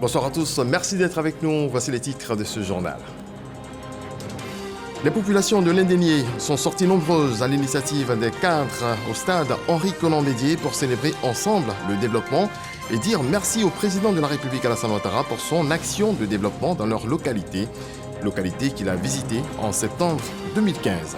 Bonsoir à tous, merci d'être avec nous. Voici les titres de ce journal. Les populations de l'Indénié sont sorties nombreuses à l'initiative des cadres au stade Henri-Konan-Bédié pour célébrer ensemble le développement et dire merci au président de la République Alassane Ouattara pour son action de développement dans leur localité qu'il a visitée en septembre 2015.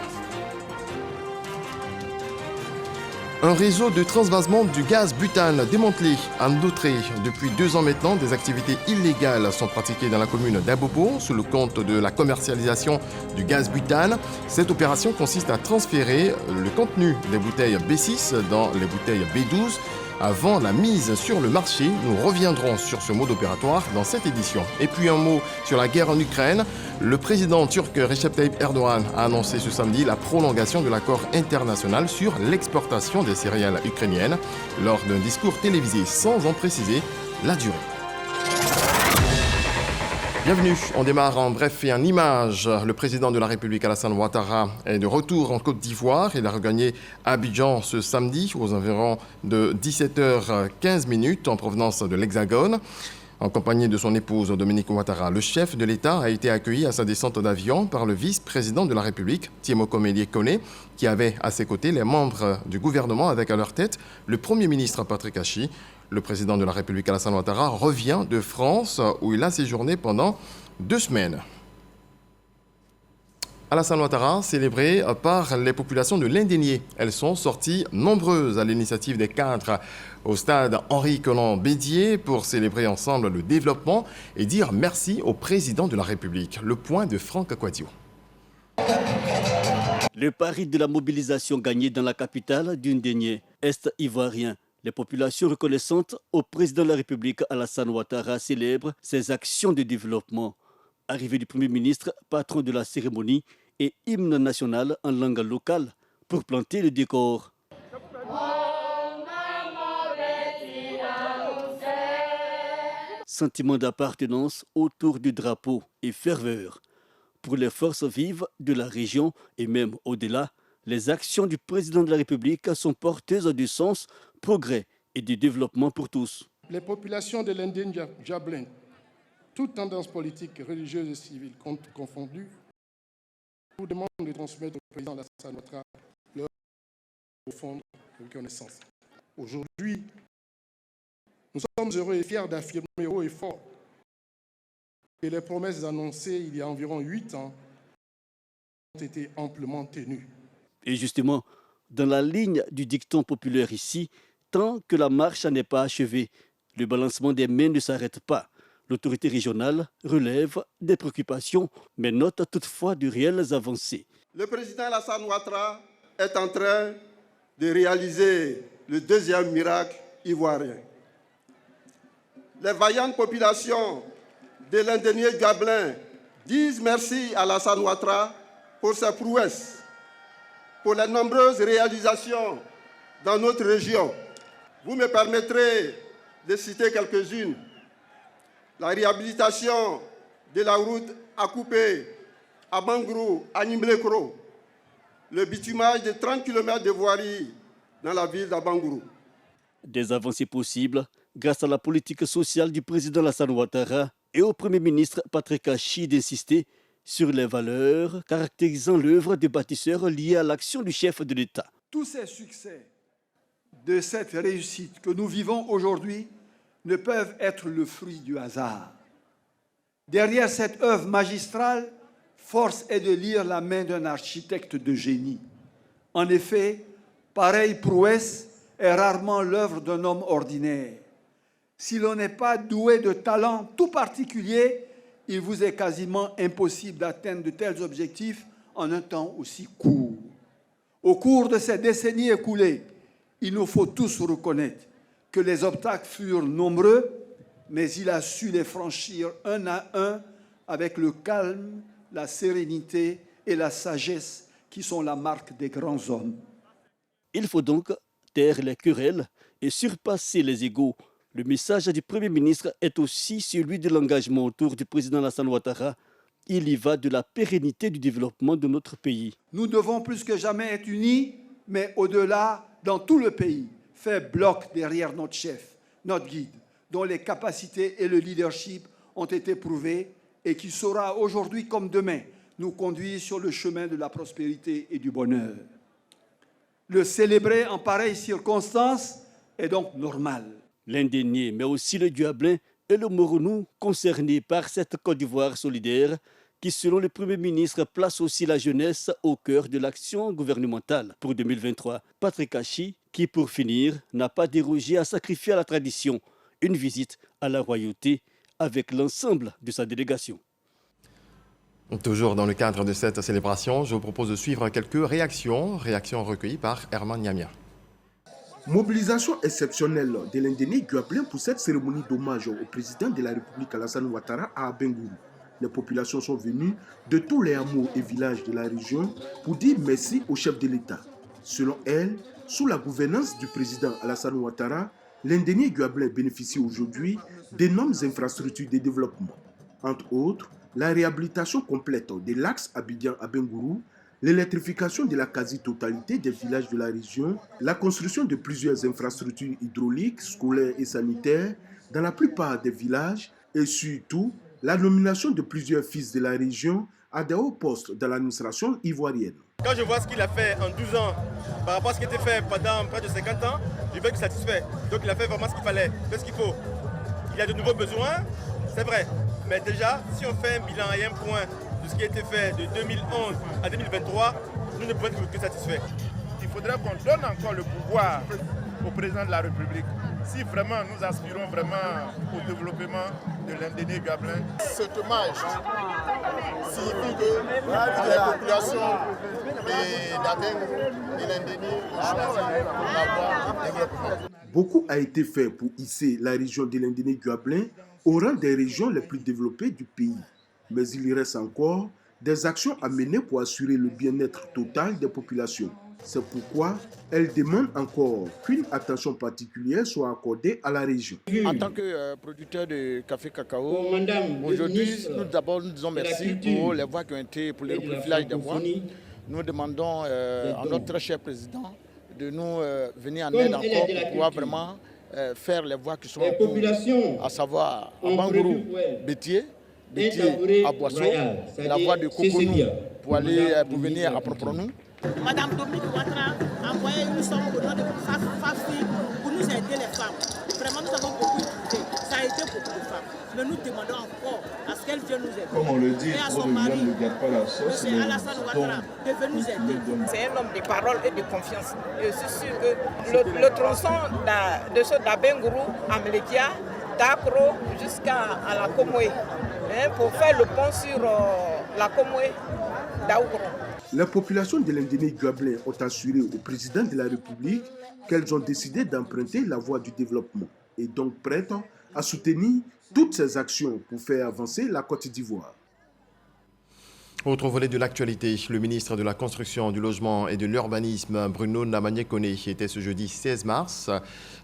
Un réseau de transvasement du gaz butane démantelé à Ndoutré. Depuis 2 ans maintenant, des activités illégales sont pratiquées dans la commune d'Abobo sous le compte de la commercialisation du gaz butane. Cette opération consiste à transférer le contenu des bouteilles B6 dans les bouteilles B12 avant la mise sur le marché. Nous reviendrons sur ce mode opératoire dans cette édition. Et puis un mot sur la guerre en Ukraine. Le président turc Recep Tayyip Erdogan a annoncé ce samedi la prolongation de l'accord international sur l'exportation des céréales ukrainiennes lors d'un discours télévisé sans en préciser la durée. Bienvenue, on démarre en bref et en images. Le président de la République Alassane Ouattara est de retour en Côte d'Ivoire. Il a regagné Abidjan ce samedi aux environs de 17h15 en provenance de l'Hexagone. En compagnie de son épouse Dominique Ouattara, le chef de l'État a été accueilli à sa descente d'avion par le vice-président de la République, Thiemo Mélié Koné, qui avait à ses côtés les membres du gouvernement avec à leur tête le Premier ministre Patrick Hachi. Le président de la République Alassane Ouattara revient de France où il a séjourné pendant 2 semaines. Alassane Ouattara, célébré par les populations de l'Indénié. Elles sont sorties nombreuses à l'initiative des cadres au stade Henri-Konan-Bédié pour célébrer ensemble le développement et dire merci au président de la République. Le point de Franck Akwadio. Le pari de la mobilisation gagnée dans la capitale du Ndénié, Est ivoirien. Les populations reconnaissantes au président de la République Alassane Ouattara célèbrent ses actions de développement. Arrivée du Premier ministre, patron de la cérémonie et hymne national en langue locale pour planter le décor. Sentiment d'appartenance autour du drapeau et ferveur. Pour les forces vives de la région et même au-delà, les actions du président de la République sont porteuses du sens, progrès et du développement pour tous. Les populations de l'Indien-Jablin, toutes tendances politiques, religieuses et civiles confondues, vous demandent de transmettre au président Alassane Ouattara leur profonde reconnaissance. Aujourd'hui, nous sommes heureux et fiers d'affirmer haut et fort que les promesses annoncées il y a environ 8 ans ont été amplement tenues. Et justement, dans la ligne du dicton populaire ici, tant que la marche n'est pas achevée, le balancement des mains ne s'arrête pas. L'autorité régionale relève des préoccupations, mais note toutefois de réelles avancées. Le président Alassane Ouattara est en train de réaliser le 2e miracle ivoirien. Les vaillantes populations de l'Indénié-Jablin disent merci à Alassane Ouattara pour ses prouesses, pour les nombreuses réalisations dans notre région. Vous me permettrez de citer quelques-unes. La réhabilitation de la route à Coupé, à Bangrou, à Nimblekro, le bitumage de 30 km de voirie dans la ville d'Abangrou. Des avancées possibles grâce à la politique sociale du président Alassane Ouattara et au Premier ministre Patrick Hachi d'insister sur les valeurs caractérisant l'œuvre des bâtisseurs liées à l'action du chef de l'État. Tous ces succès de cette réussite que nous vivons aujourd'hui ne peuvent être le fruit du hasard. Derrière cette œuvre magistrale, force est de lire la main d'un architecte de génie. En effet, pareille prouesse est rarement l'œuvre d'un homme ordinaire. Si l'on n'est pas doué de talent tout particulier, il vous est quasiment impossible d'atteindre de tels objectifs en un temps aussi court. Au cours de ces décennies écoulées, il nous faut tous reconnaître que les obstacles furent nombreux, mais il a su les franchir un à un avec le calme, la sérénité et la sagesse qui sont la marque des grands hommes. Il faut donc taire les querelles et surpasser les égos. Le message du Premier ministre est aussi celui de l'engagement autour du président Alassane Ouattara. Il y va de la pérennité du développement de notre pays. Nous devons plus que jamais être unis, mais au-delà, dans tout le pays, faire bloc derrière notre chef, notre guide, dont les capacités et le leadership ont été prouvés et qui saura aujourd'hui comme demain nous conduire sur le chemin de la prospérité et du bonheur. Le célébrer en pareille circonstance est donc normal. L'Indénié, mais aussi le Diablin et le Moronou concernés par cette Côte d'Ivoire solidaire qui, selon le Premier ministre, place aussi la jeunesse au cœur de l'action gouvernementale pour 2023. Patrick Hachi, qui pour finir, n'a pas dérogé à sacrifier à la tradition une visite à la royauté avec l'ensemble de sa délégation. Toujours dans le cadre de cette célébration, je vous propose de suivre quelques réactions recueillies par Herman Niamia. Mobilisation exceptionnelle de l'Indénié Guablin pour cette cérémonie d'hommage au président de la République Alassane Ouattara à Abengourou. Les populations sont venues de tous les hameaux et villages de la région pour dire merci au chef de l'État. Selon elle, sous la gouvernance du président Alassane Ouattara, l'Indénié Guablin bénéficie aujourd'hui d'énormes infrastructures de développement. Entre autres, la réhabilitation complète de l'axe Abidjan-Abengourou, l'électrification de la quasi-totalité des villages de la région, la construction de plusieurs infrastructures hydrauliques, scolaires et sanitaires dans la plupart des villages et surtout la nomination de plusieurs fils de la région à des hauts postes dans l'administration ivoirienne. Quand je vois ce qu'il a fait en 12 ans par rapport à ce qui a été fait pendant près de 50 ans, je vais être satisfait. Donc il a fait vraiment ce qu'il fallait, fait ce qu'il faut. Il y a de nouveaux besoins, c'est vrai. Mais déjà, si on fait un bilan et un point de ce qui a été fait de 2011 à 2023, nous ne pouvons être que satisfaits. Il faudrait qu'on donne encore le pouvoir au président de la République. Si vraiment nous aspirons vraiment au développement de l'Indénié Guablin. Cet hommage signifie que la population de l'Indénié ont choisi la voie du développement. Beaucoup a été fait pour hisser la région de l'Indénié Guablin au rang des régions les plus développées du pays. Mais il y reste encore des actions à mener pour assurer le bien-être total des populations. C'est pourquoi elle demande encore qu'une attention particulière soit accordée à la région. En tant que producteur de café cacao, aujourd'hui, nous disons merci pour les voies qui ont été, pour le village des voies. Nous demandons à notre très cher président de nous venir en aide encore pour pouvoir vraiment faire les voies qui sont en cours, à savoir à Bangourou, Bétier, à Boisseau, la voie de Coconou pour venir à Propronou. Madame Dominique Ouattara a envoyé une somme au nom de FAFI pour nous aider les femmes. Vraiment, nous avons beaucoup écouté. Ça a aidé beaucoup de femmes. Mais nous demandons encore à ce qu'elle vienne nous aider. Comme on le dit, et à son mari, ne garde pas la sauce. M. Alassane Ouattara, de venir nous aider. C'est un homme de parole et de confiance. Et je suis sûr que le tronçon de ce d'Abengourou, Amlekia, d'Akro jusqu'à la Komoué, pour faire le pont sur la Komoué d'Aoukro. Les populations de l'Indénié Guablin ont assuré au président de la République qu'elles ont décidé d'emprunter la voie du développement et donc prêtes à soutenir toutes ces actions pour faire avancer la Côte d'Ivoire. Autre volet de l'actualité, le ministre de la Construction, du Logement et de l'Urbanisme, Bruno Namagné-Koné, était ce jeudi 16 mars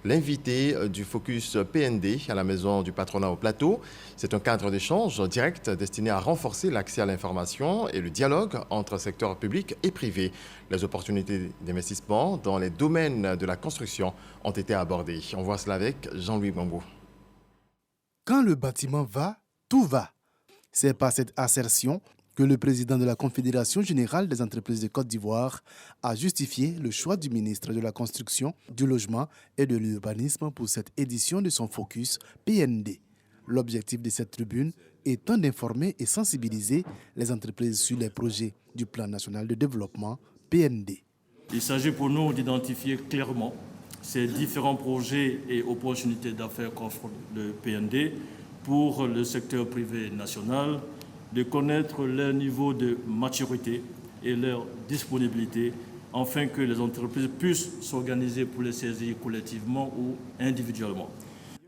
l'invité du Focus PND à la Maison du Patronat au Plateau. C'est un cadre d'échange direct destiné à renforcer l'accès à l'information et le dialogue entre secteur public et privé. Les opportunités d'investissement dans les domaines de la construction ont été abordées. On voit cela avec Jean-Louis Bambou. Quand le bâtiment va, tout va. C'est par cette assertion que le président de la Confédération générale des entreprises de Côte d'Ivoire a justifié le choix du ministre de la Construction, du Logement et de l'Urbanisme pour cette édition de son Focus PND. L'objectif de cette tribune étant d'informer et sensibiliser les entreprises sur les projets du Plan national de développement PND. Il s'agit pour nous d'identifier clairement ces différents projets et opportunités d'affaires qu'offre le PND pour le secteur privé national, de connaître leur niveau de maturité et leur disponibilité, afin que les entreprises puissent s'organiser pour les saisir collectivement ou individuellement.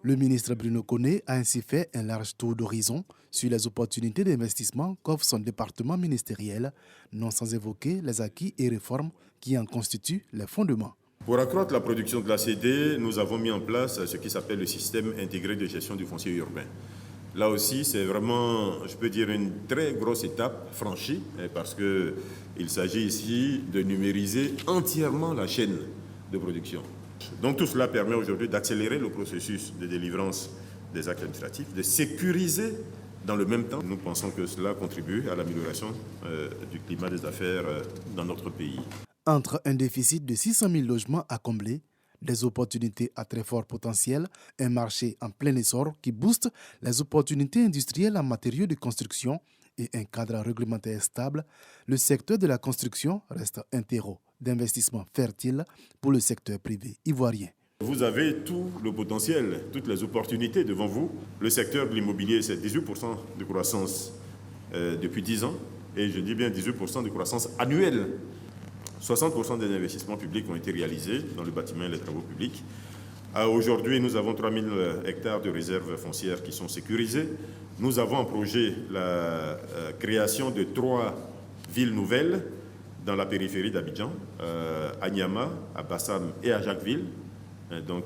Le ministre Bruno Koné a ainsi fait un large tour d'horizon sur les opportunités d'investissement qu'offre son département ministériel, non sans évoquer les acquis et réformes qui en constituent les fondements. Pour accroître la production de la CD, nous avons mis en place ce qui s'appelle le système intégré de gestion du foncier urbain. Là aussi, c'est vraiment, je peux dire, une très grosse étape franchie, parce qu'il s'agit ici de numériser entièrement la chaîne de production. Donc tout cela permet aujourd'hui d'accélérer le processus de délivrance des actes administratifs, de sécuriser dans le même temps. Nous pensons que cela contribue à l'amélioration du climat des affaires dans notre pays. Entre un déficit de 600 000 logements à combler, des opportunités à très fort potentiel, un marché en plein essor qui booste les opportunités industrielles en matériaux de construction et un cadre réglementaire stable, le secteur de la construction reste un terreau d'investissement fertile pour le secteur privé ivoirien. Vous avez tout le potentiel, toutes les opportunités devant vous. Le secteur de l'immobilier, c'est 18% de croissance depuis 10 ans, et je dis bien 18% de croissance annuelle. 60% des investissements publics ont été réalisés dans le bâtiment et les travaux publics. Aujourd'hui, nous avons 3000 hectares de réserves foncières qui sont sécurisées. Nous avons en projet la création de 3 villes nouvelles dans la périphérie d'Abidjan, à Niama, à Bassam et à Jacquesville. Donc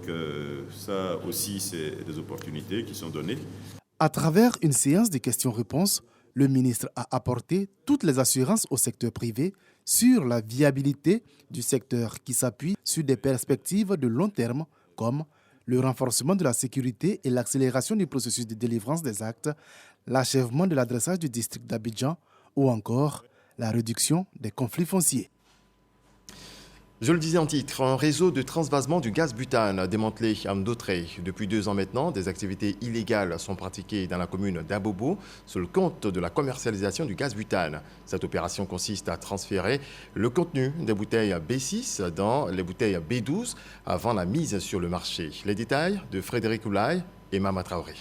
ça aussi, c'est des opportunités qui sont données. À travers une séance de questions-réponses, le ministre a apporté toutes les assurances au secteur privé sur la viabilité du secteur qui s'appuie sur des perspectives de long terme comme le renforcement de la sécurité et l'accélération du processus de délivrance des actes, l'achèvement de l'adressage du district d'Abidjan ou encore la réduction des conflits fonciers. Je le disais en titre, un réseau de transvasement du gaz butane démantelé à Ndoutré. Depuis 2 ans maintenant, des activités illégales sont pratiquées dans la commune d'Abobo sous le compte de la commercialisation du gaz butane. Cette opération consiste à transférer le contenu des bouteilles B6 dans les bouteilles B12 avant la mise sur le marché. Les détails de Frédéric Oulaye et Mama Traoré.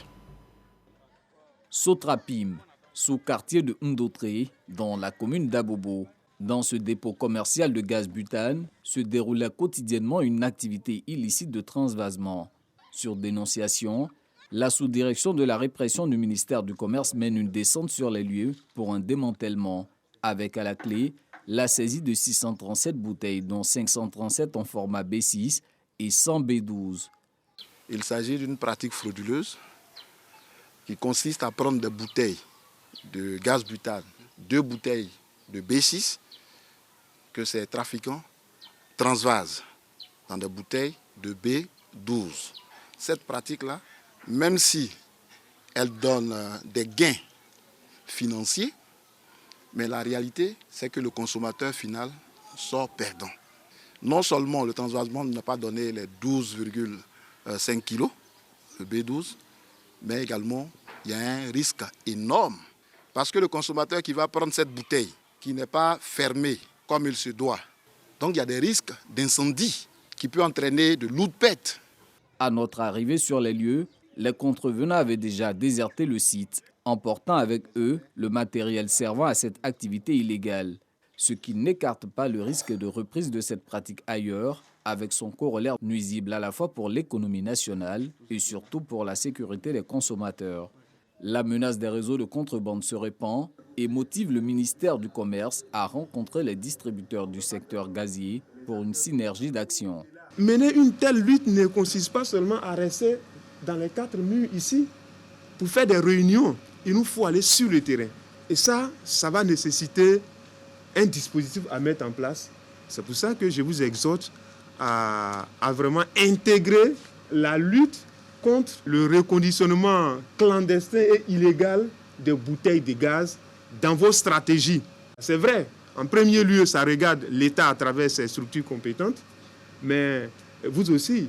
Sotrapim, sous-quartier de Ndoutré, dans la commune d'Abobo. Dans ce dépôt commercial de gaz butane se déroulait quotidiennement une activité illicite de transvasement. Sur dénonciation, la sous-direction de la répression du ministère du Commerce mène une descente sur les lieux pour un démantèlement, avec à la clé la saisie de 637 bouteilles, dont 537 en format B6 et 100 B12. Il s'agit d'une pratique frauduleuse qui consiste à prendre des bouteilles de gaz butane, 2 bouteilles de B6, que ces trafiquants transvasent dans des bouteilles de B12. Cette pratique-là, même si elle donne des gains financiers, mais la réalité, c'est que le consommateur final sort perdant. Non seulement le transvasement n'a pas donné les 12,5 kg, le B12, mais également il y a un risque énorme. Parce que le consommateur qui va prendre cette bouteille, qui n'est pas fermée comme il se doit, donc il y a des risques d'incendie qui peut entraîner de lourdes pertes. À notre arrivée sur les lieux, les contrevenants avaient déjà déserté le site, emportant avec eux le matériel servant à cette activité illégale, ce qui n'écarte pas le risque de reprise de cette pratique ailleurs, avec son corollaire nuisible à la fois pour l'économie nationale et surtout pour la sécurité des consommateurs. La menace des réseaux de contrebande se répand et motive le ministère du Commerce à rencontrer les distributeurs du secteur gazier pour une synergie d'action. Mener une telle lutte ne consiste pas seulement à rester dans les 4 murs ici. Pour faire des réunions, il nous faut aller sur le terrain. Et ça va nécessiter un dispositif à mettre en place. C'est pour ça que je vous exhorte à vraiment intégrer la lutte contre le reconditionnement clandestin et illégal des bouteilles de gaz dans vos stratégies. C'est vrai, en premier lieu, ça regarde l'État à travers ses structures compétentes, mais vous aussi,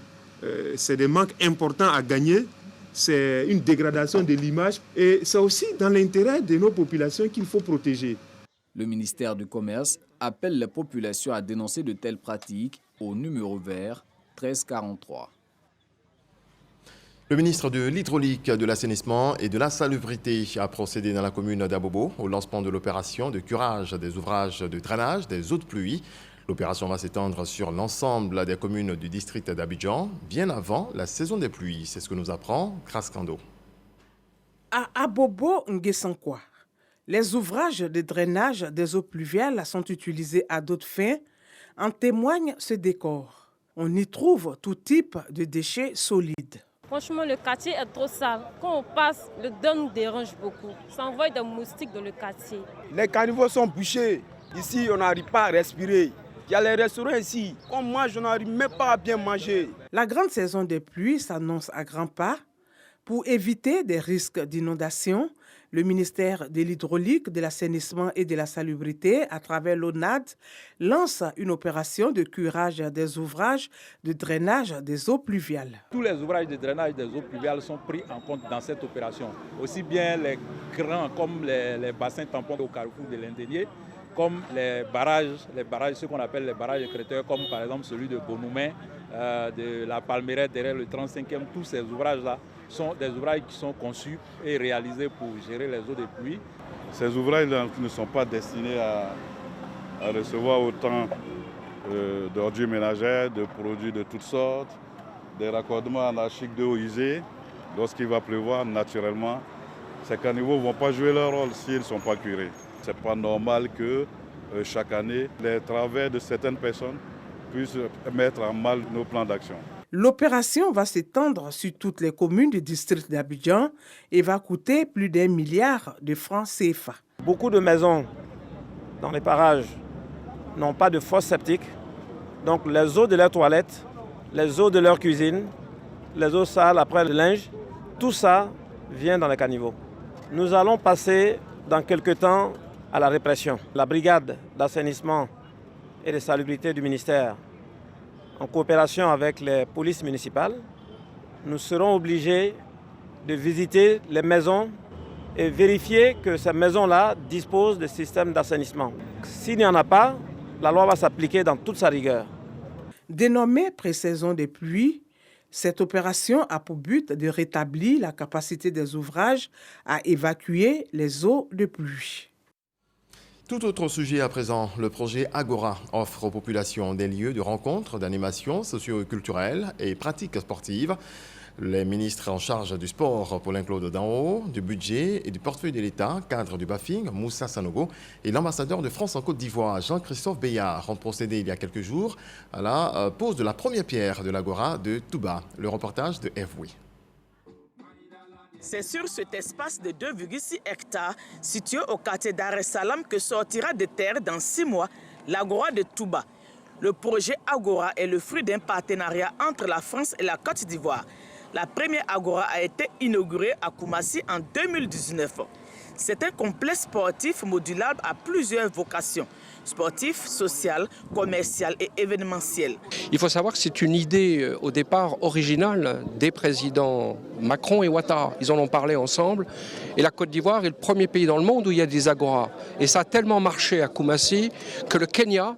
c'est des manques importants à gagner, c'est une dégradation de l'image et c'est aussi dans l'intérêt de nos populations qu'il faut protéger. Le ministère du Commerce appelle les populations à dénoncer de telles pratiques au numéro vert 1343. Le ministre de l'Hydraulique, de l'Assainissement et de la Salubrité a procédé dans la commune d'Abobo au lancement de l'opération de curage des ouvrages de drainage des eaux de pluie. L'opération va s'étendre sur l'ensemble des communes du district d'Abidjan, bien avant la saison des pluies. C'est ce que nous apprend Kraskando. À Abobo Nguessankwa, les ouvrages de drainage des eaux pluviales sont utilisés à d'autres fins. En témoigne ce décor. On y trouve tout type de déchets solides. Franchement, le quartier est trop sale. Quand on passe, le dent nous dérange beaucoup. Ça envoie des moustiques dans le quartier. Les caniveaux sont bouchés. Ici, on n'arrive pas à respirer. Il y a les restaurants ici. Quand moi, je n'arrive même pas à bien manger. La grande saison des pluies s'annonce à grands pas. Pour éviter des risques d'inondation, le ministère de l'Hydraulique, de l'Assainissement et de la Salubrité, à travers l'ONAD, lance une opération de curage des ouvrages de drainage des eaux pluviales. Tous les ouvrages de drainage des eaux pluviales sont pris en compte dans cette opération. Aussi bien les grands comme les bassins tampons au carrefour de l'Indénié, comme les barrages, ce qu'on appelle les barrages écréteurs, comme par exemple celui de Bonoumen, de la Palmeraie derrière le 35e. Tous ces ouvrages-là sont des ouvrages qui sont conçus et réalisés pour gérer les eaux de pluie. Ces ouvrages ne sont pas destinés à recevoir autant d'ordures ménagères, de produits de toutes sortes, des raccordements anarchiques d'eau usée. Lorsqu'il va pleuvoir, naturellement, ces caniveaux ne vont pas jouer leur rôle s'ils ne sont pas curés. Ce n'est pas normal que chaque année, les travers de certaines personnes puissent mettre en mal nos plans d'action. L'opération va s'étendre sur toutes les communes du district d'Abidjan et va coûter plus d'1 milliard de francs CFA. Beaucoup de maisons dans les parages n'ont pas de fosse septique. Donc les eaux de leurs toilettes, les eaux de leur cuisine, les eaux sales après le linge, tout ça vient dans les caniveaux. Nous allons passer dans quelques temps à la répression. La brigade d'assainissement et de salubrité du ministère, en coopération avec les polices municipales, nous serons obligés de visiter les maisons et vérifier que ces maisons-là disposent de systèmes d'assainissement. S'il n'y en a pas, la loi va s'appliquer dans toute sa rigueur. Dénommée pré-saison des pluies, cette opération a pour but de rétablir la capacité des ouvrages à évacuer les eaux de pluie. Tout autre sujet à présent, le projet Agora offre aux populations des lieux de rencontres, d'animation socio-culturelle et pratiques sportives. Les ministres en charge du sport, Paulin-Claude Danho, du budget et du portefeuille de l'État, cadre du BAFING, Moussa Sanogo, et l'ambassadeur de France en Côte d'Ivoire, Jean-Christophe Béillard, ont procédé il y a quelques jours à la pose de la première pierre de l'Agora de Touba. Le reportage de FW. C'est sur cet espace de 2,6 hectares situé au quartier Dar es Salaam que sortira de terre dans 6 mois l'Agora de Touba. Le projet Agora est le fruit d'un partenariat entre la France et la Côte d'Ivoire. La première Agora a été inaugurée à Koumassi en 2019. C'est un complexe sportif modulable à plusieurs vocations: sportif, social, commercial et événementiel. Il faut savoir que c'est une idée au départ originale des présidents Macron et Ouattara. Ils en ont parlé ensemble et la Côte d'Ivoire est le premier pays dans le monde où il y a des agoras. Et ça a tellement marché à Koumassi que le Kenya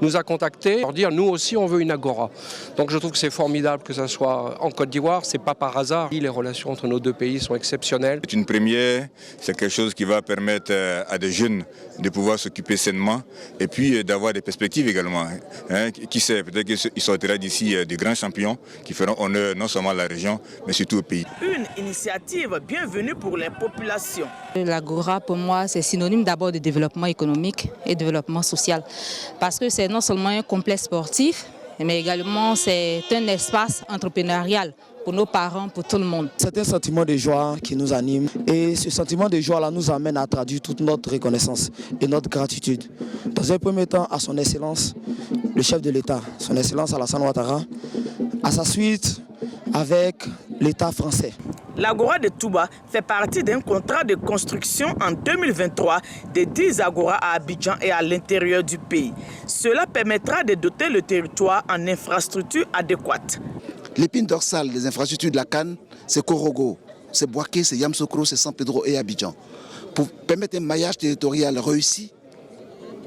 nous a contactés pour dire nous aussi on veut une agora. Donc je trouve que c'est formidable que ça soit en Côte d'Ivoire, c'est pas par hasard. Les relations entre nos deux pays sont exceptionnelles. C'est une première, c'est quelque chose qui va permettre à des jeunes de pouvoir s'occuper sainement et puis d'avoir des perspectives également. Qui sait, peut-être qu'il sortira d'ici de grands champions qui feront honneur non seulement à la région mais surtout au pays. Une initiative bienvenue pour les populations. L'agora pour moi c'est synonyme d'abord de développement économique et développement social parce que c'est non seulement un complexe sportif, mais également c'est un espace entrepreneurial pour nos parents, pour tout le monde. C'est un sentiment de joie qui nous anime et ce sentiment de joie-là nous amène à traduire toute notre reconnaissance et notre gratitude. Dans un premier temps à son Excellence, le chef de l'État, son Excellence Alassane Ouattara, à sa suite avec l'État français. L'Agora de Touba fait partie d'un contrat de construction en 2023 de 10 agoras à Abidjan et à l'intérieur du pays. Cela permettra de doter le territoire en infrastructures adéquates. L'épine dorsale des infrastructures de la Cannes, c'est Korogo, c'est Boaké, c'est Yamsoukro, c'est San Pedro et Abidjan. Pour permettre un maillage territorial réussi,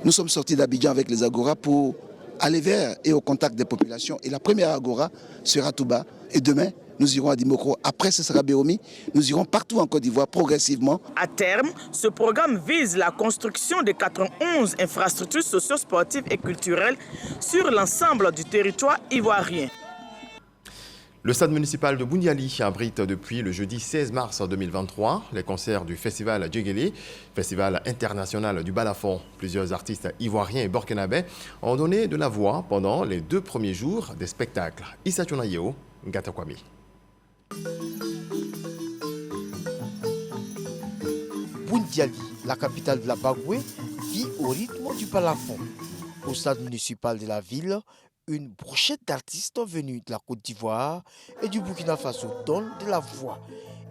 nous sommes sortis d'Abidjan avec les agoras pour aller vers et au contact des populations. Et la première agora sera Touba. Et demain, nous irons à Dimokro. Après, ce sera Béomi. Nous irons partout en Côte d'Ivoire progressivement. À terme, ce programme vise la construction de 91 infrastructures socio-sportives et culturelles sur l'ensemble du territoire ivoirien. Le stade municipal de Boundiali abrite depuis le jeudi 16 mars 2023 les concerts du festival Djegele, festival international du balafon. Plusieurs artistes ivoiriens et burkinabés ont donné de la voix pendant les 2 premiers jours des spectacles. Issa Tchonayeo, Ngatakwami. Boundiali, la capitale de la Bagoué, vit au rythme du balafon. Au stade municipal de la ville, une brochette d'artistes venus de la Côte d'Ivoire et du Burkina Faso donne de la voix.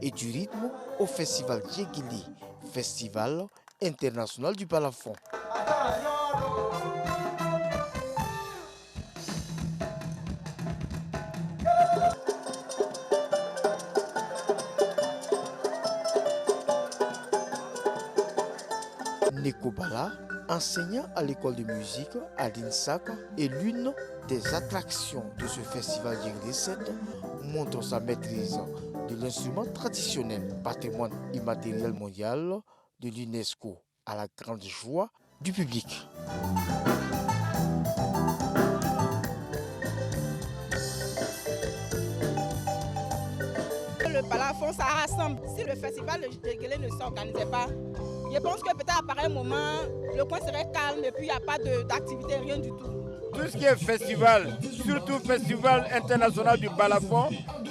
et du rythme au festival Djegili, festival international du balafon. Nekobala, enseignant à l'école de musique à l'INSAC, est l'une des attractions de ce festival Djegili 7, montre sa maîtrise de l'instrument traditionnel, patrimoine immatériel mondial de l'UNESCO, à la grande joie du public. Le balafon, ça rassemble. Si le festival de Djegili ne s'organisait pas, je pense que peut-être à pareil moment, le coin serait calme et puis il n'y a pas d'activité, rien du tout. Tout ce qui est festival, surtout festival international du balafon,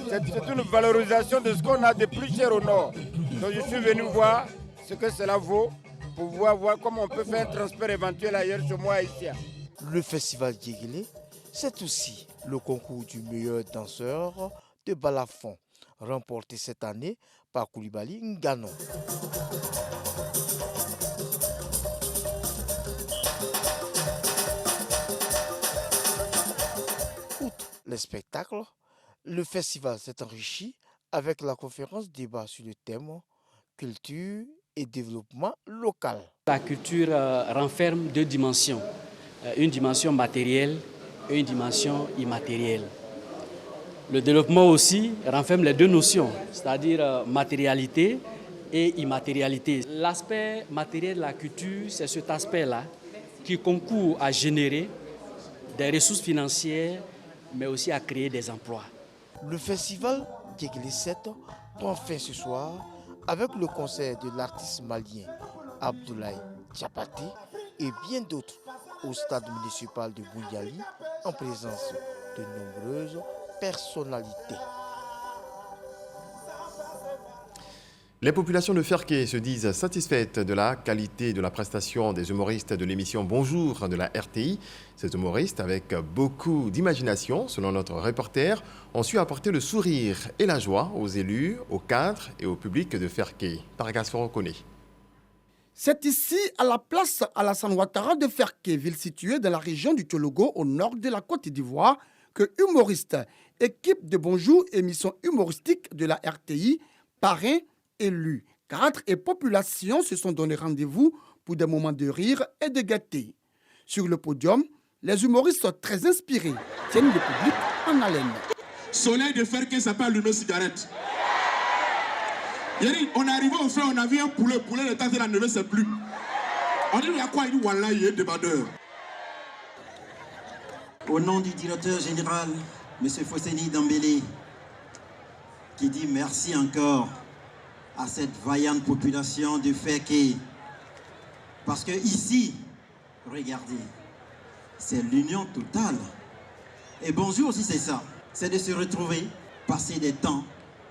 c'est une valorisation de ce qu'on a de plus cher au nord. Donc je suis venu voir ce que cela vaut pour voir comment on peut faire un transfert éventuel ailleurs chez moi ici. Le festival Djegili, c'est aussi le concours du meilleur danseur de balafon, remporté cette année par Koulibaly Ngano. Outre les spectacles, le festival s'est enrichi avec la conférence débat sur le thème culture et développement local. La culture renferme deux dimensions, une dimension matérielle et une dimension immatérielle. Le développement aussi renferme les deux notions, c'est-à-dire matérialité et immatérialité. L'aspect matériel de la culture, c'est cet aspect-là qui concourt à générer des ressources financières, mais aussi à créer des emplois. Le festival Djegili 7 prend fin ce soir avec le concert de l'artiste malien Abdoulaye Diabaté et bien d'autres au stade municipal de Boundiali en présence de nombreuses personnalités. Les populations de Ferké se disent satisfaites de la qualité de la prestation des humoristes de l'émission Bonjour de la RTI. Ces humoristes, avec beaucoup d'imagination, selon notre reporter, ont su apporter le sourire et la joie aux élus, aux cadres et au public de Ferké. Paragasforo reconnaît. C'est ici, à la place Alassane Ouattara de Ferké, ville située dans la région du Tchologo, au nord de la Côte d'Ivoire, que humoristes, équipe de Bonjour, émission humoristique de la RTI, parrains, élus, cadres et populations se sont donné rendez-vous pour des moments de rire et de gaieté. Sur le podium, les humoristes sont très inspirés, tiennent le public en haleine. Soleil de Ferké, ça peut allumer cigarette. On est arrivé au fait, on a vu un poulet le temps de la never, c'est plus. On dit, il y a quoi? Il dit, voilà, il est débardeur. Au nom du directeur général, M. Fosseni Dambélé, qui dit merci encore à cette vaillante population de Ferké. Parce que ici, regardez, c'est l'union totale. Et Bonjour aussi, c'est ça. C'est de se retrouver, passer des temps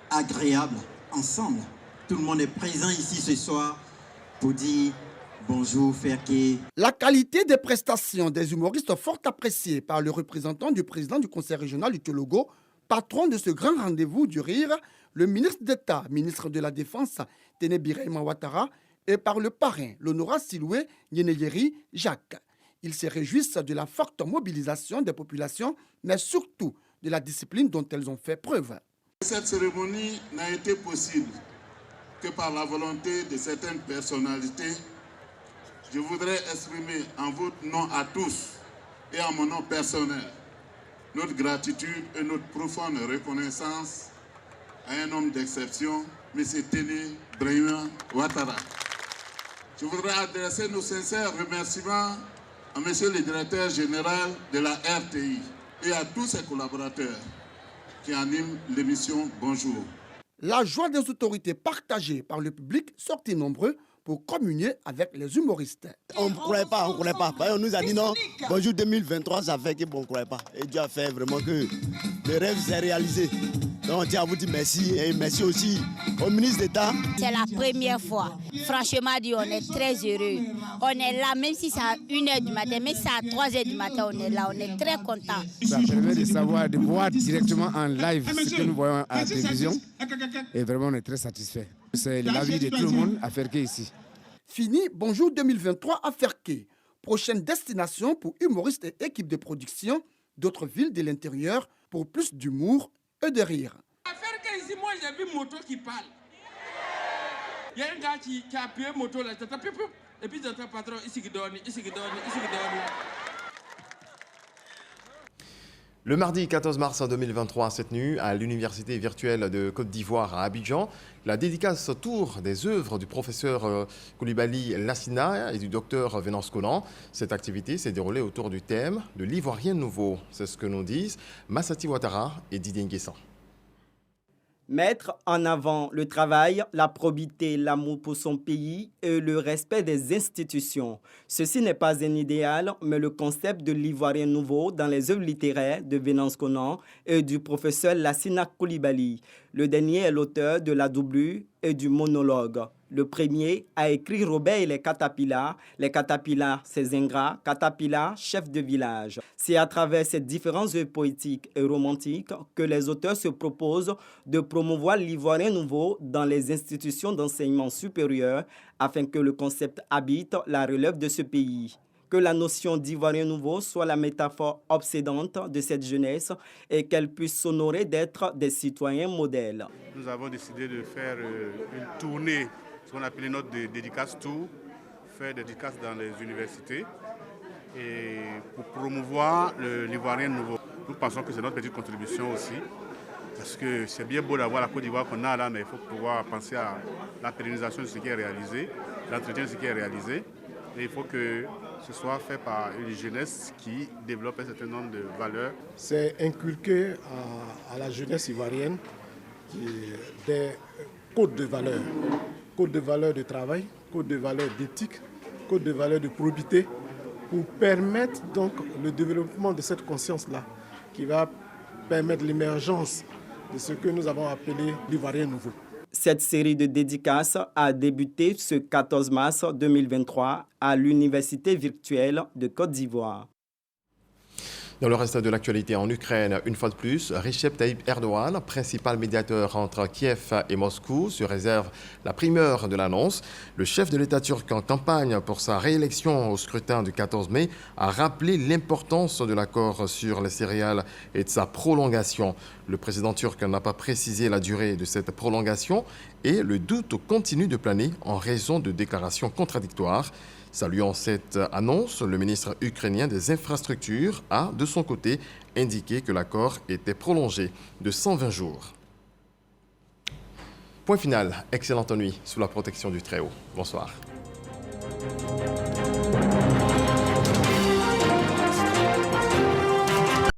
agréables ensemble. Tout le monde est présent ici ce soir pour dire bonjour Ferké. La qualité des prestations des humoristes fort appréciée par le représentant du président du conseil régional du Tchologo, patron de ce grand rendez-vous du rire, le ministre d'État, ministre de la Défense, Téné Birahima Ouattara, et par le parrain, l'honorable Siloué Nyeneyeri Jacques. Ils se réjouissent de la forte mobilisation des populations, mais surtout de la discipline dont elles ont fait preuve. Cette cérémonie n'a été possible que par la volonté de certaines personnalités. Je voudrais exprimer en votre nom à tous et en mon nom personnel notre gratitude et notre profonde reconnaissance à un homme d'exception, M. Téné Birahima Ouattara. Je voudrais adresser nos sincères remerciements à M. le directeur général de la RTI et à tous ses collaborateurs qui animent l'émission Bonjour. La joie des autorités partagée par le public sortit nombreux pour communier avec les humoristes. On ne croyait pas, on ne croyait pas. On nous a dit non, Bonjour 2023, ça fait que bon, on ne croyait pas. Et Dieu a fait vraiment que le rêve s'est réalisé. Donc Donc on tient à vous dire merci et merci aussi au ministre d'État. C'est la première fois. Franchement, on est très heureux. On est là, même si c'est à 1h du matin, même si c'est à 3h du matin, on est là, on est très contents. Ça permet de savoir, de voir directement en live ce que nous voyons à la télévision. Et vraiment, on est très satisfaits. C'est l'avis de tout le monde à Ferké ici. Fini Bonjour 2023 à Ferké. Prochaine destination pour humoristes et équipes de production d'autres villes de l'intérieur pour plus d'humour et de rire. À Ferké ici, moi j'ai vu moto qui parle. Il y a un gars qui a appuyé moto là, et puis j'entends patron ici qui donne, ici qui donne, ici qui donne. Le mardi 14 mars 2023 s'est tenu à l'Université virtuelle de Côte d'Ivoire à Abidjan la dédicace tour des œuvres du professeur Coulibaly Lassina et du docteur Venance Conan. Cette activité s'est déroulée autour du thème de l'Ivoirien nouveau. C'est ce que nous disent Massati Ouattara et Didier Nguessan. Mettre en avant le travail, la probité, l'amour pour son pays et le respect des institutions. Ceci n'est pas un idéal, mais le concept de l'Ivoirien nouveau dans les œuvres littéraires de Venance Conan et du professeur Lassina Coulibaly. Le dernier est l'auteur de la doublure et du monologue. Le premier a écrit Robert et les Catapillars, ses ingrats, Catapillars, chef de village. C'est à travers ces différentes œuvres poétiques et romantiques que les auteurs se proposent de promouvoir l'Ivoirien nouveau dans les institutions d'enseignement supérieur afin que le concept habite la relève de ce pays. Que la notion d'Ivoirien nouveau soit la métaphore obsédante de cette jeunesse et qu'elle puisse s'honorer d'être des citoyens modèles. Nous avons décidé de faire une tournée, ce qu'on appelait notre dédicace tour, faire des dédicaces dans les universités et pour promouvoir l'Ivoirien nouveau. Nous pensons que c'est notre petite contribution aussi, parce que c'est bien beau d'avoir la Côte d'Ivoire qu'on a là, mais il faut pouvoir penser à la pérennisation de ce qui est réalisé, l'entretien de ce qui est réalisé. Et il faut que ce soit fait par une jeunesse qui développe un certain nombre de valeurs. C'est inculquer à la jeunesse ivoirienne des codes de valeurs de travail, codes de valeurs d'éthique, codes de valeurs de probité, pour permettre donc le développement de cette conscience-là, qui va permettre l'émergence de ce que nous avons appelé l'Ivoirien nouveau. Cette série de dédicaces a débuté ce 14 mars 2023 à l'Université virtuelle de Côte d'Ivoire. Dans le reste de l'actualité en Ukraine, une fois de plus, Recep Tayyip Erdogan, principal médiateur entre Kiev et Moscou, se réserve la primeur de l'annonce. Le chef de l'État turc en campagne pour sa réélection au scrutin du 14 mai a rappelé l'importance de l'accord sur les céréales et de sa prolongation. Le président turc n'a pas précisé la durée de cette prolongation et le doute continue de planer en raison de déclarations contradictoires. Saluant cette annonce, le ministre ukrainien des Infrastructures a, de son côté, indiqué que l'accord était prolongé de 120 jours. Point final, excellente nuit sous la protection du Très-Haut. Bonsoir.